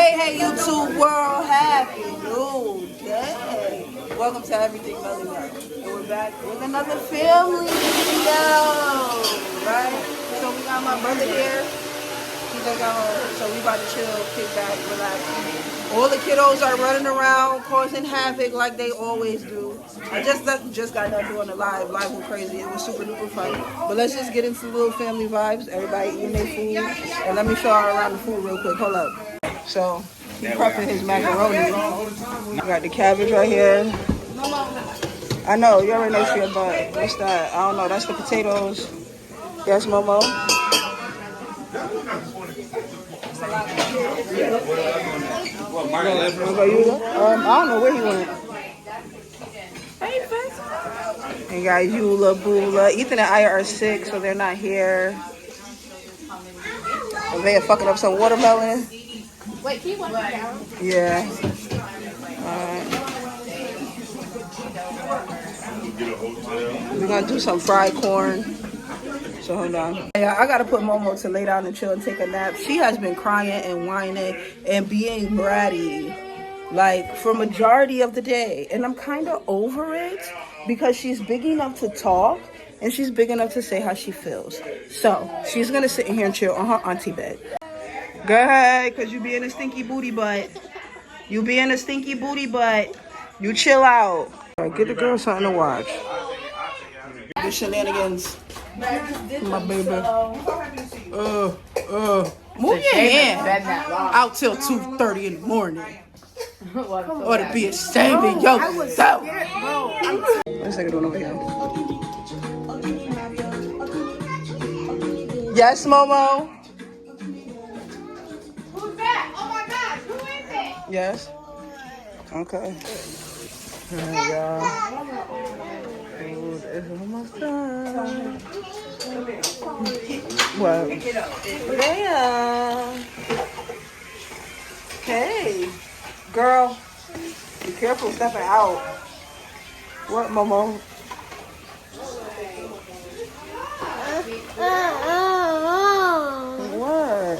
Hey, YouTube world, happy new day. Welcome to Everything Melly Melly. And we're back with another family video, right? So we got my brother here. He just got home, so we about to chill, kick back, relax. All the kiddos are running around, causing havoc like they always do. I just got done doing the live. Live went crazy. It was super duper fun. But let's just get into little family vibes. Everybody eating their food. And let me show y'all around the food real quick. Hold up. So, he prepping his macaroni. We got the cabbage right here. I know, you already know shit, but what's that? I don't know. That's the potatoes. Yes, Momo. I don't know where he went. And got Eula, Bula. Ethan and I are sick, so they're not here. And they are fucking up some watermelon. Wait, can you want that down? Yeah. We're gonna do some fried corn. So hold on. Yeah, I gotta put Momo to lay down and chill and take a nap. She has been crying and whining and being bratty like for majority of the day. And I'm kind of over it because she's big enough to talk and she's big enough to say how she feels. So she's gonna sit in here and chill on her auntie bed. Go ahead, cause you being a stinky booty butt. You being a stinky booty butt. You chill out. All right, get the girl something to watch. The shenanigans. My baby. Move your hand out till 2:30 in the morning. Or to be ashamed of yourself. What's that doing over here? Yes, Momo. Who's that? Oh my gosh, who is it? Yes. Okay. There we go. Food is almost done. What? Damn. Hey, girl, be careful stepping out. What, Momo? What?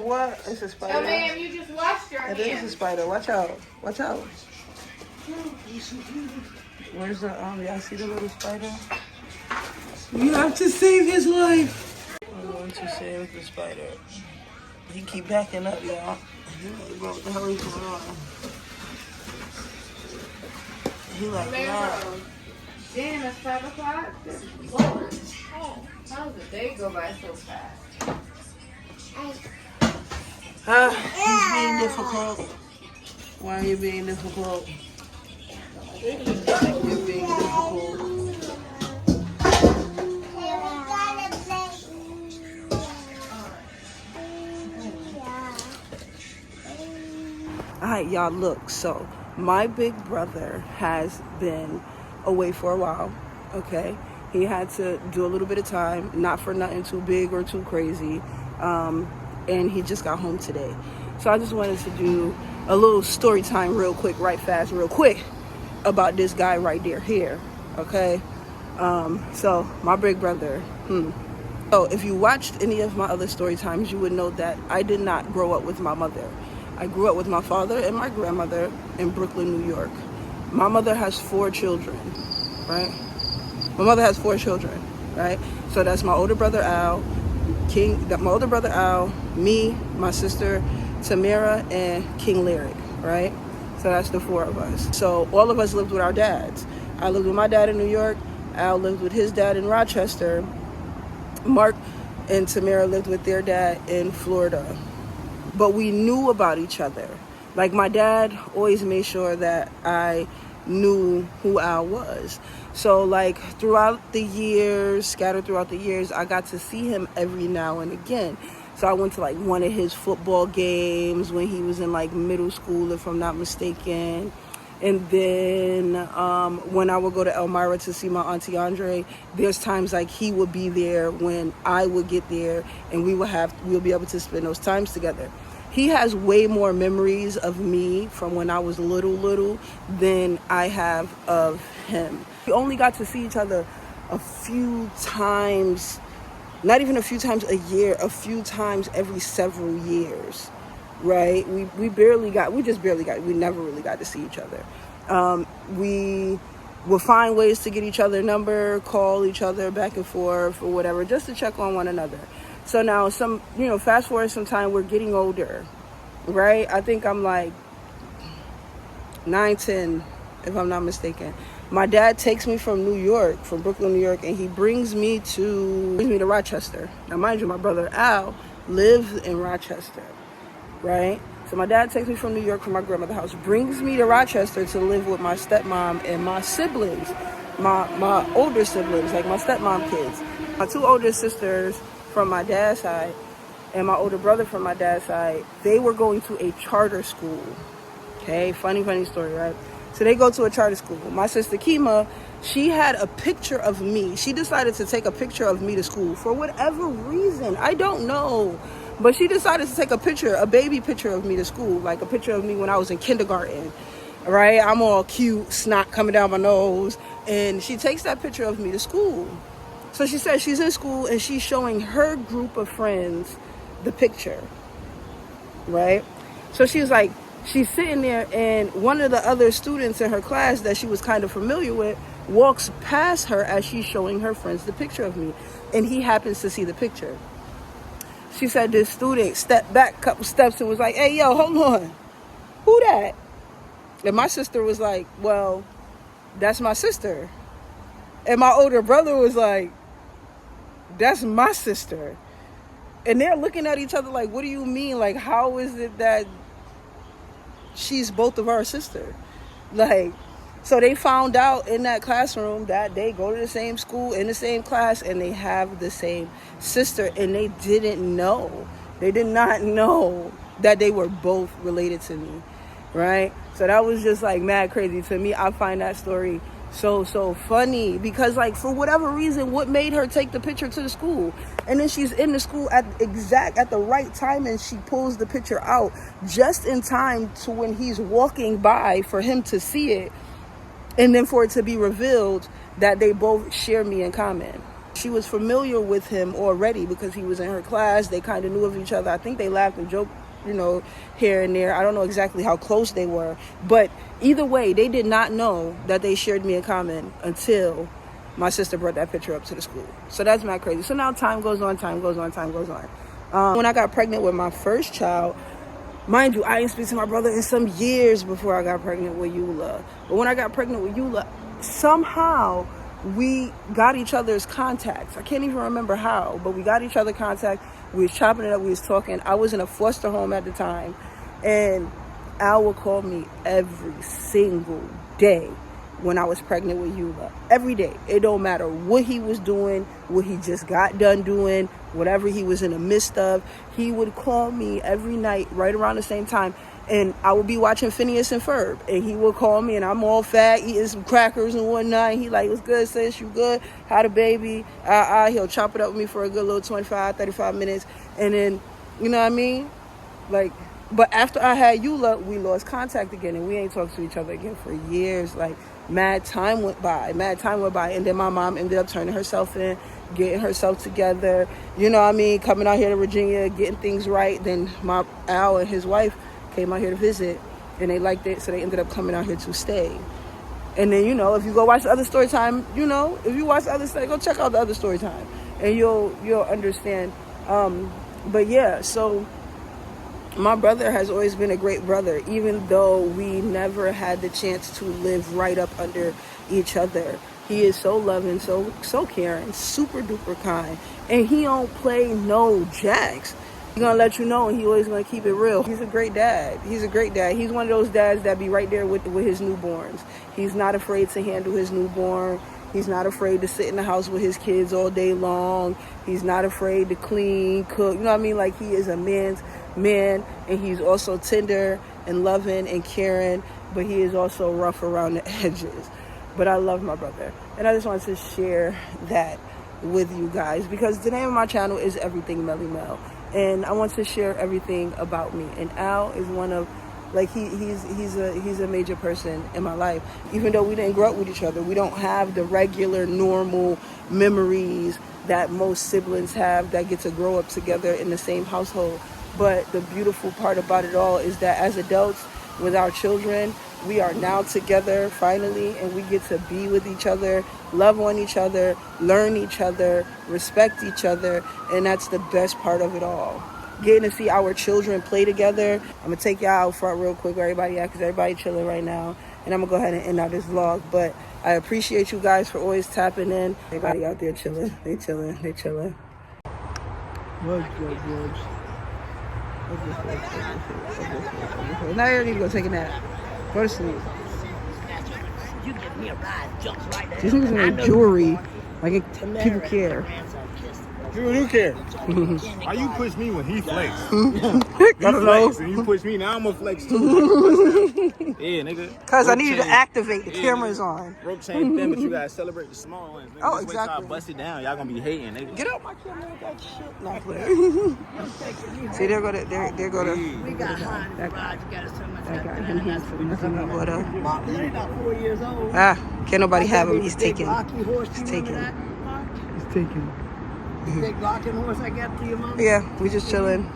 What? It's a spider. Oh, ma'am, you just washed your hand. It is a spider. Watch out. Watch out. Where's the, y'all see the little spider? You have to save his life. I'm going to save the spider. He keep backing up, y'all. What the hell is going on? He like, nah. Damn, it's 5 o'clock. Oh, how does the day go by so fast? He's being difficult. Why are you being difficult? You're being difficult. Alright, y'all, look. So, my big brother has been away for a while. Okay? He had to do a little bit of time, not for nothing too big or too crazy. And he just got home today. So I just wanted to do a little story time real quick, right fast, real quick about this guy right there here, okay? So my big brother, So if you watched any of my other story times, you would know that I did not grow up with my mother. I grew up with my father and my grandmother in Brooklyn, New York. My mother has 4 children, right? My mother has 4 children, right? So that's my older brother, Al, my older brother Al, me, my sister Tamara, and King Lyric, right? So that's the 4 of us. So all of us lived with our dads. I lived with my dad in New York. Al lived with his dad in Rochester. Mark and Tamara lived with their dad in Florida. But we knew about each other. Like, my dad always made sure that I knew who Al was. So, like, throughout the years, scattered throughout the years, I got to see him every now and again. So I went to, like, one of his football games when he was in, like, middle school, if I'm not mistaken. And then when I would go to Elmira to see my Auntie Andre, there's times, like, he would be there when I would get there, and we'll be able to spend those times together. He has way more memories of me from when I was little than I have of him. We only got to see each other a few times not even a few times a year, a few times every several years, right? We never really got to see each other. We would find ways to get each other number, call each other back and forth or whatever, just to check on one another. So now fast forward some time, we're getting older, right? I think I'm like 9, 10, if I'm not mistaken. My dad takes me from Brooklyn, New York, and he brings me to Rochester. Now, mind you, my brother Al lives in Rochester, right? So my dad takes me from New York, from my grandmother's house, brings me to Rochester to live with my stepmom and my siblings, my older siblings, like my stepmom kids. My 2 older sisters from my dad's side and my older brother from my dad's side, they were going to a charter school. Okay, funny story, right? So they go to a charter school. My sister Kima, she had a picture of me. She decided to take a picture of me to school for whatever reason. I don't know. But she decided to take a baby picture of me to school, like a picture of me when I was in kindergarten, right? I'm all cute, snot coming down my nose. And she takes that picture of me to school. So she says she's in school and she's showing her group of friends the picture, right? So she was like, she's sitting there, and one of the other students in her class that she was kind of familiar with walks past her as she's showing her friends the picture of me, and he happens to see the picture. She said this student stepped back a couple steps and was like, "Hey, yo, hold on. Who that?" And my sister was like, "Well, that's my sister." And my older brother was like, "That's my sister." And they're looking at each other like, "What do you mean? Like, how is it that she's both of our sister?" Like, so they found out in that classroom that they go to the same school, in the same class, and they have the same sister, and they did not know that they were both related to me, right? So that was just like mad crazy to me. I find that story so funny because, like, for whatever reason, what made her take the picture to the school? And then she's in the school at the right time, and she pulls the picture out just in time to when he's walking by for him to see it, and then for it to be revealed that they both share me in common. She was familiar with him already because he was in her class. They kind of knew of each other. I think they laughed and joked, here and there. I don't know exactly how close they were, but either way, they did not know that they shared me in common until my sister brought that picture up to the school. So that's not crazy. So now time goes on. When I got pregnant with my first child, mind you, I didn't speak to my brother in some years before I got pregnant with Eula. But when I got pregnant with Eula, somehow we got each other's contacts. I can't even remember how, but we got each other contact. We was chopping it up. We was talking. I was in a foster home at the time, and Al would call me every single day when I was pregnant with Eula. Every day. It don't matter what he was doing, what he just got done doing, whatever he was in the midst of. He would call me every night right around the same time. And I would be watching Phineas and Ferb, and he would call me, and I'm all fat, eating some crackers and whatnot. And he like, "What's good, sis? You good? How the baby?" He'll chop it up with me for a good little 25, 35 minutes. And then, you know what I mean? Like, but after I had Eula, we lost contact again, and we ain't talked to each other again for years. Like, mad time went by. And then my mom ended up turning herself in, getting herself together, you know what I mean? Coming out here to Virginia, getting things right. Then my Al and his wife came out here to visit, and they liked it, so they ended up coming out here to stay. And then, if you go watch the other story time, if you watch the other story, go check out the other story time, and you'll understand. But yeah, so my brother has always been a great brother, even though we never had the chance to live right up under each other. He is so loving, so caring, super duper kind, and he don't play no jacks. He's gonna let you know, and he always gonna keep it real. He's a great dad. He's one of those dads that be right there with his newborns. He's not afraid to handle his newborn. He's not afraid to sit in the house with his kids all day long. He's not afraid to clean, cook. You know what I mean? Like, he is a man's man, and he's also tender and loving and caring, but he is also rough around the edges. But I love my brother, and I just wanted to share that with you guys because the name of my channel is Everything Melly Mel, and I want to share everything about me. And Al is one of, like, he's a major person in my life. Even though we didn't grow up with each other, we don't have the regular normal memories that most siblings have that get to grow up together in the same household. But the beautiful part about it all is that as adults with our children, we are now together finally, and we get to be with each other, love on each other, learn each other, respect each other, and that's the best part of it all. Getting to see our children play together. I'm gonna take y'all out front real quick where everybody at, because everybody chilling right now, and I'm gonna go ahead and end out this vlog. But I appreciate you guys for always tapping in. Everybody out there chilling, they chilling. What's good? Now you need to go take a nap. Go to sleep. You give me a ride, jump right there. These niggas wear jewelry. Like, people care. People do care. Why you push me when he flex? I don't know. And you push me, now I'm gonna flex too. Yeah, nigga. Because I need you to activate. The camera's on. Rope chain thin, but you gotta celebrate the small ones. Nigga. Oh, Just wait till I exactly. bust it down. Y'all gonna be hating, nigga. Get out my camera with that shit. Not playing. See, there go to. We got high in the garage. You got to so much. That guy, him handsome. What up? Mark, he's about 4 years old. Can't nobody have him. He's Big taken. rocky horse. He's You remember taken. that, Mark? He's taken. The big rocking horse I got to your mom? Yeah, we just chilling.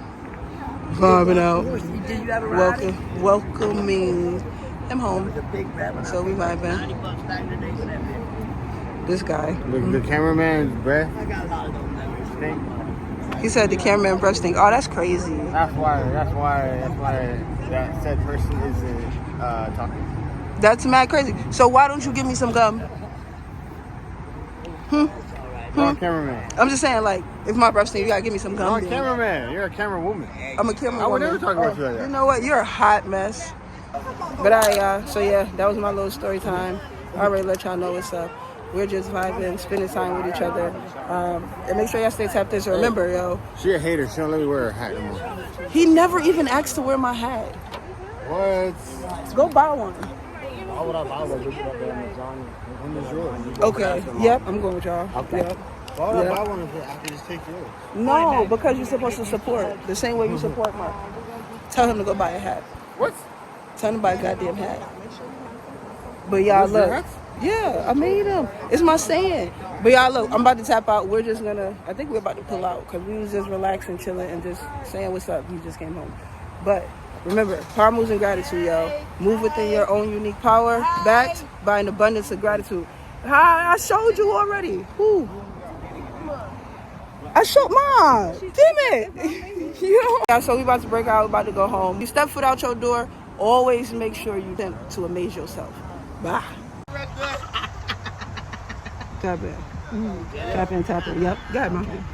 Vibing out. Did you ever ride it? Welcoming him It home. was a big rabbit. So we vibing. $90 back in the day for that bitch. This guy. The cameraman's breath I got a lot of those memories. stink. He said the cameraman breath stink. Oh, that's crazy. That's why that said person isn't talking. That's mad crazy. So why don't you give me some gum? You're a cameraman. I'm just saying, like, if my breath stink, you gotta give me some You're gum. a then. cameraman. You're a camera woman. I'm a camera I would woman. never talk about you like that. You know what? You're a hot mess. But alright, y'all. So yeah, that was my little story time. I already let y'all know what's up. We're just vibing, spending time with each other. And make sure y'all stay tapped in. So remember, yo, She a hater. She don't let me wear her hat no more. he never even asked to wear my hat. What? Go buy one. Why would I buy one? Look it up there on Amazon. When is yours? Okay. Yep, I'm going with y'all. Okay. Yep. Why would Yeah. I buy one if I could just take yours? No, because you're supposed to support the same way you support Mark. Tell him to go buy a hat. What? Tell him to buy a goddamn hat. But y'all Those your look. hats? Yeah, I made them. It's my saying. But y'all look, I'm about to tap out. We're just gonna, I think we're about to pull out because we was just relaxing, chilling, and just saying what's up. We just came home. But remember, power moves in gratitude, y'all. Move within your own unique power, backed by an abundance of gratitude. I showed you already. Who? I showed Mom. Damn it. You know? Yeah, so we about to break out. We about to go home. You step foot out your door. Always make sure you attempt to amaze yourself. Bye. Tap in. Tap in. Yep. Got it, Mom.